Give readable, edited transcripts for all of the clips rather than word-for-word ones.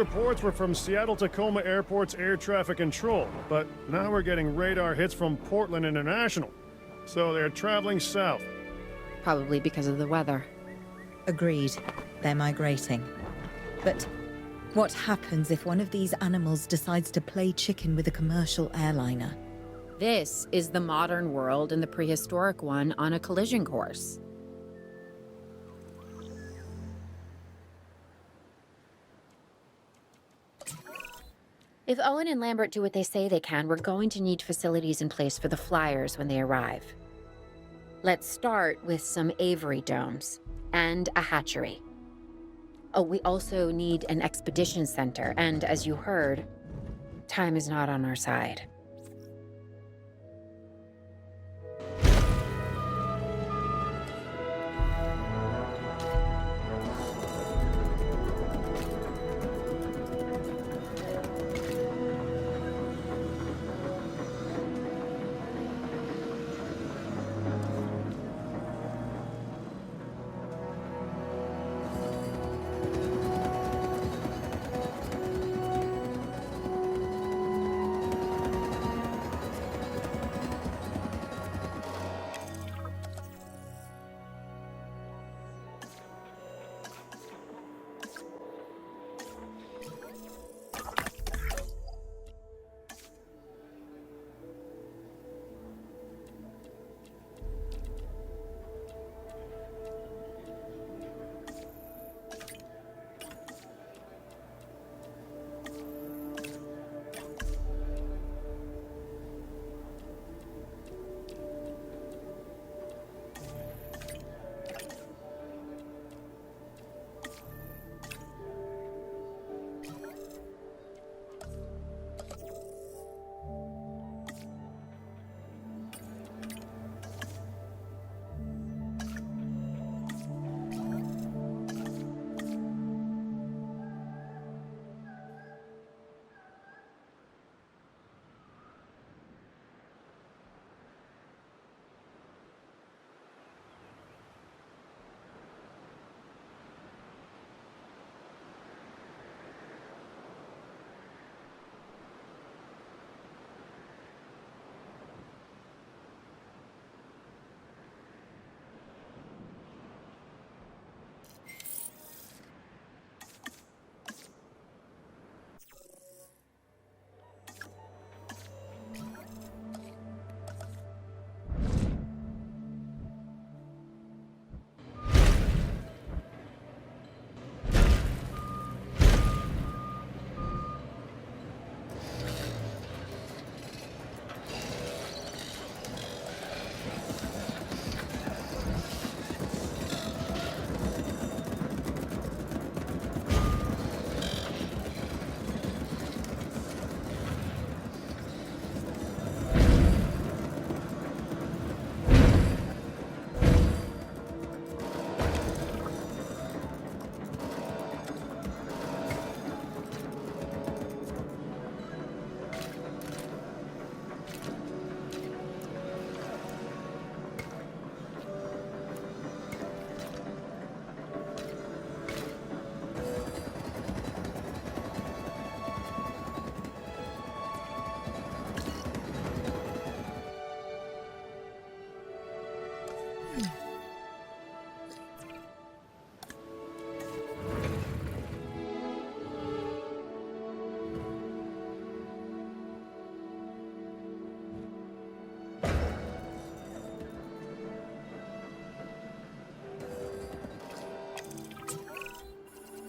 reports were from Seattle-Tacoma Airport's air traffic control, but now we're getting radar hits from Portland International. So they're traveling south. Probably because of the weather. Agreed. They're migrating. But what happens if one of these animals decides to play chicken with a commercial airliner? This is the modern world and the prehistoric one on a collision course. If Owen and Lambert do what they say they can, we're going to need facilities in place for the flyers when they arrive. Let's start with some aviary domes and a hatchery. Oh, we also need an expedition center, and as you heard, time is not on our side.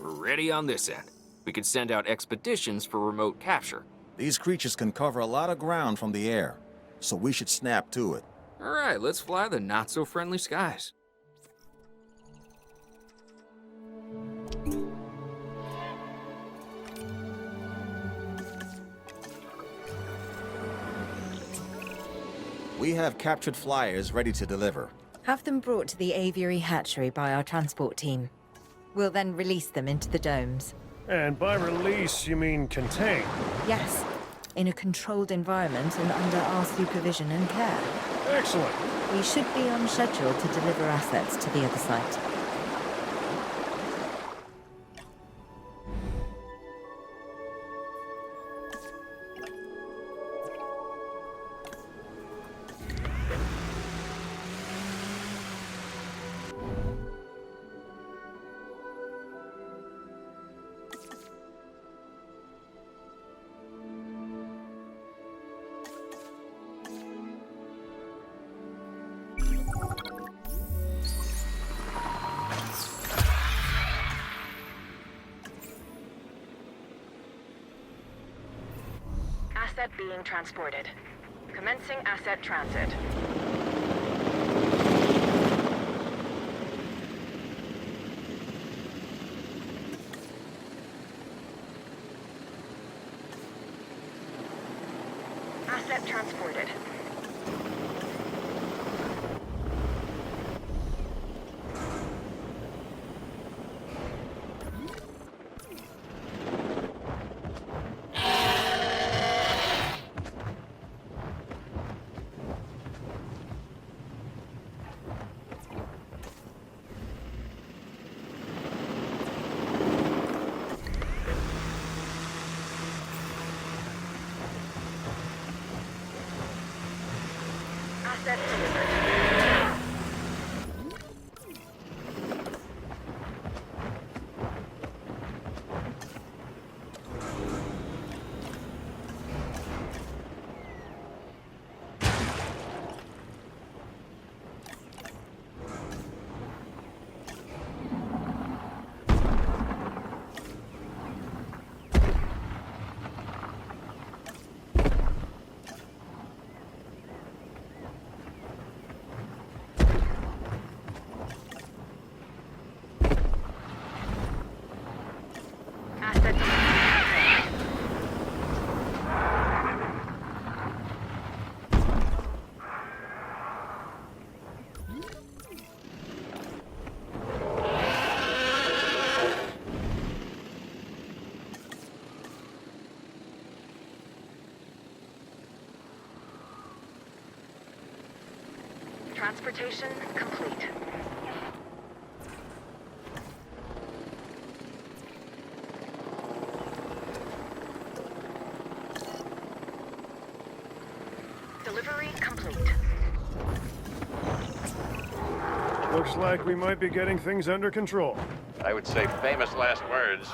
Ready on this end. We can send out expeditions for remote capture. These creatures can cover a lot of ground from the air, so we should snap to it. All right, let's fly the not-so-friendly skies. We have captured flyers ready to deliver. Have them brought to the aviary hatchery by our transport team. We'll then release them into the domes. And by release, you mean contain? Yes, in a controlled environment and under our supervision and care. Excellent. We should be on schedule to deliver assets to the other site. Asset being transported. Commencing asset transit. Asset transported. Asset delivered. Asset delivered. Transportation complete. Delivery complete. Looks like we might be getting things under control. I would say famous last words.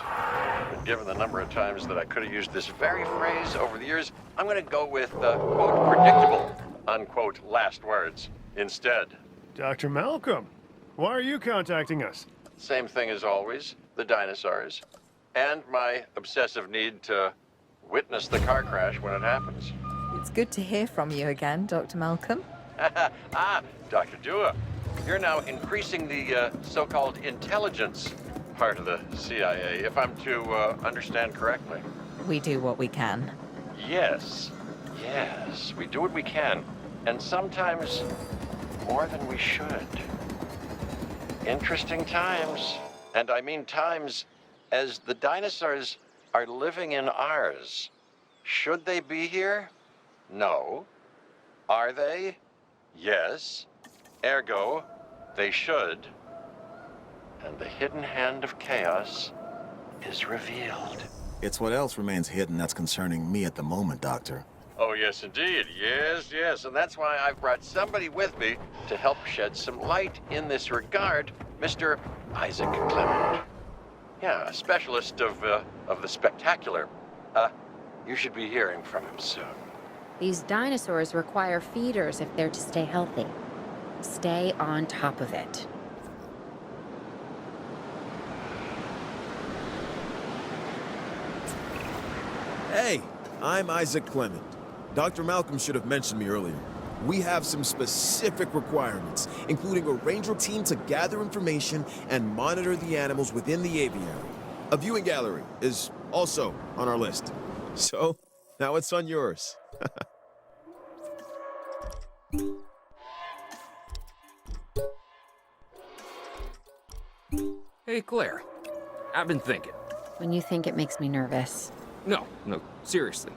But given the number of times that I could have used this very phrase over the years, I'm going to go with, quote, predictable, unquote, last words instead. Dr. Malcolm, why are you contacting us? Same thing as always, the dinosaurs. And my obsessive need to witness the car crash when it happens. It's good to hear from you again, Dr. Malcolm. Dr. Dua, you're now increasing the so-called intelligence part of the CIA, if I'm to understand correctly. We do what we can. Yes, we do what we can, and sometimes more than we should. Interesting times, and I mean times as the dinosaurs are living in ours. Should they be here? No. Are they? Yes. Ergo, they should. And the hidden hand of chaos is revealed. It's what else remains hidden that's concerning me at the moment, Doctor. Oh, yes, indeed. Yes. And that's why I've brought somebody with me to help shed some light in this regard, Mr. Isaac Clement. Yeah, a specialist of the spectacular. You should be hearing from him soon. These dinosaurs require feeders if they're to stay healthy. Stay on top of it. Hey, I'm Isaac Clement. Dr. Malcolm should have mentioned me earlier. We have some specific requirements, including a ranger team to gather information and monitor the animals within the aviary. A viewing gallery is also on our list. So, now it's on yours. Hey, Claire. I've been thinking. When you think, it makes me nervous. No, seriously.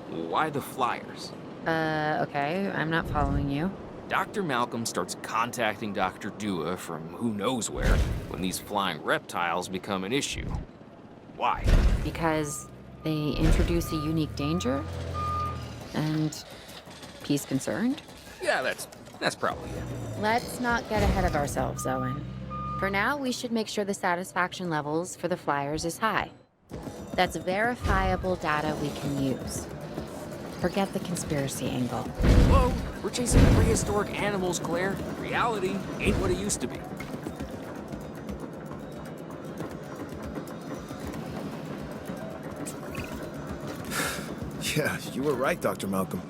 Why the flyers? Okay, I'm not following you. Dr. Malcolm starts contacting Dr. Dua from who knows where when these flying reptiles become an issue. Why? Because they introduce a unique danger? And he's concerned? Yeah, that's probably it. Let's not get ahead of ourselves, Owen. For now, we should make sure the satisfaction levels for the flyers is high. That's verifiable data we can use. Forget the conspiracy angle. Whoa, we're chasing prehistoric animals, Claire. Reality ain't what it used to be. Yeah, You were right, Dr. Malcolm.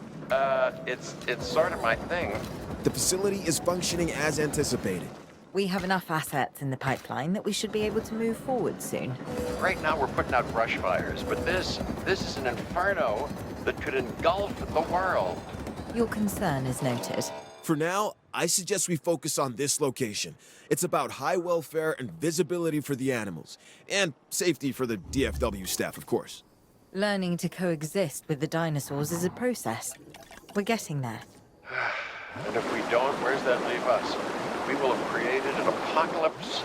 It's sort of my thing. The facility is functioning as anticipated. We have enough assets in the pipeline that we should be able to move forward soon. Right now we're putting out brush fires, but this is an inferno that could engulf the world. Your concern is noted. For now, I suggest we focus on this location. It's about high welfare and visibility for the animals, and safety for the DFW staff, of course. Learning to coexist with the dinosaurs is a process. We're getting there. And if we don't, where's that leave us? We will have created an apocalypse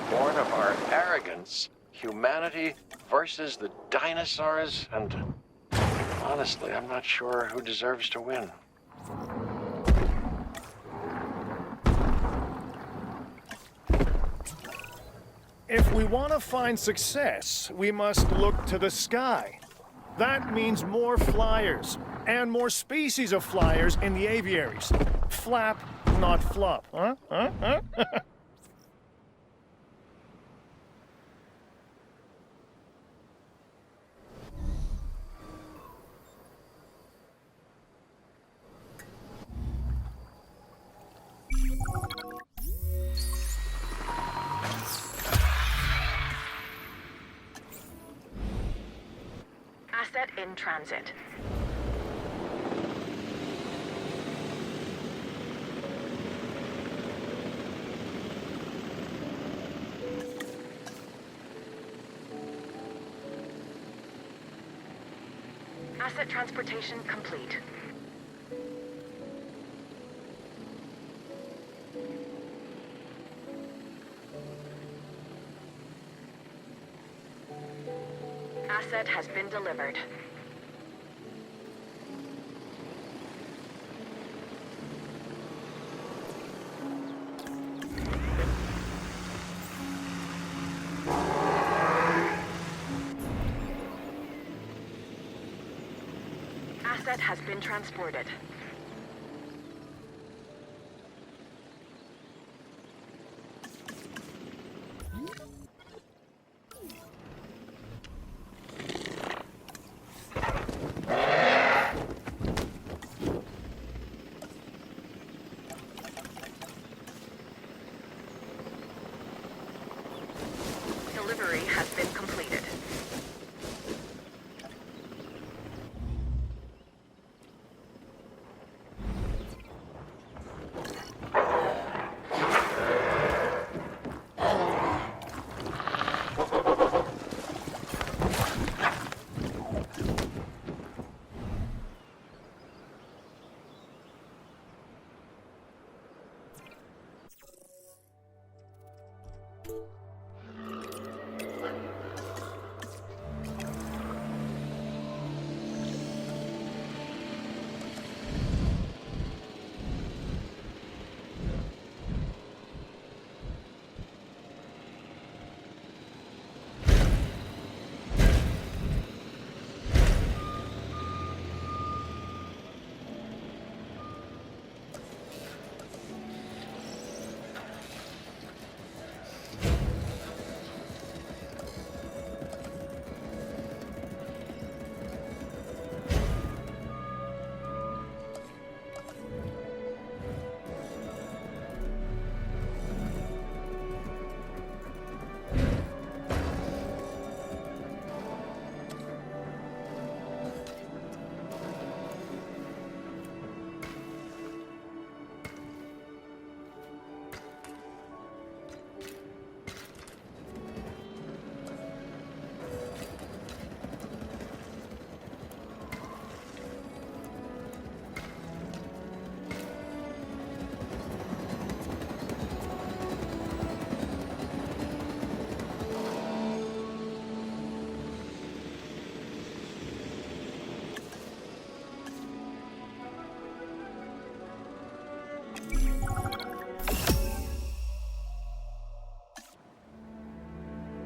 born of our arrogance, humanity versus the dinosaurs, and honestly, I'm not sure who deserves to win. If we want to find success, we must look to the sky. That means more flyers, and more species of flyers in the aviaries. Flap, not flop, huh? Asset in transit. Asset transportation complete. Asset has been delivered. Asset has been transported. Delivery has been completed.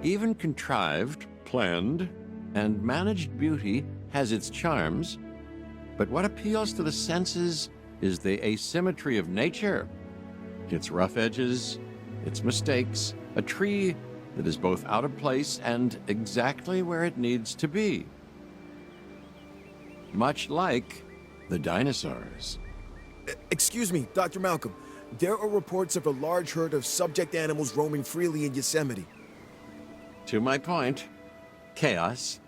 Even contrived, planned, and managed beauty has its charms, but what appeals to the senses is the asymmetry of nature. Its rough edges, its mistakes, a tree that is both out of place and exactly where it needs to be. much like the dinosaurs. Excuse me, Dr. Malcolm. There are reports of a large herd of subject animals roaming freely in Yosemite. To my point, chaos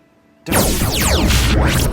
doesn't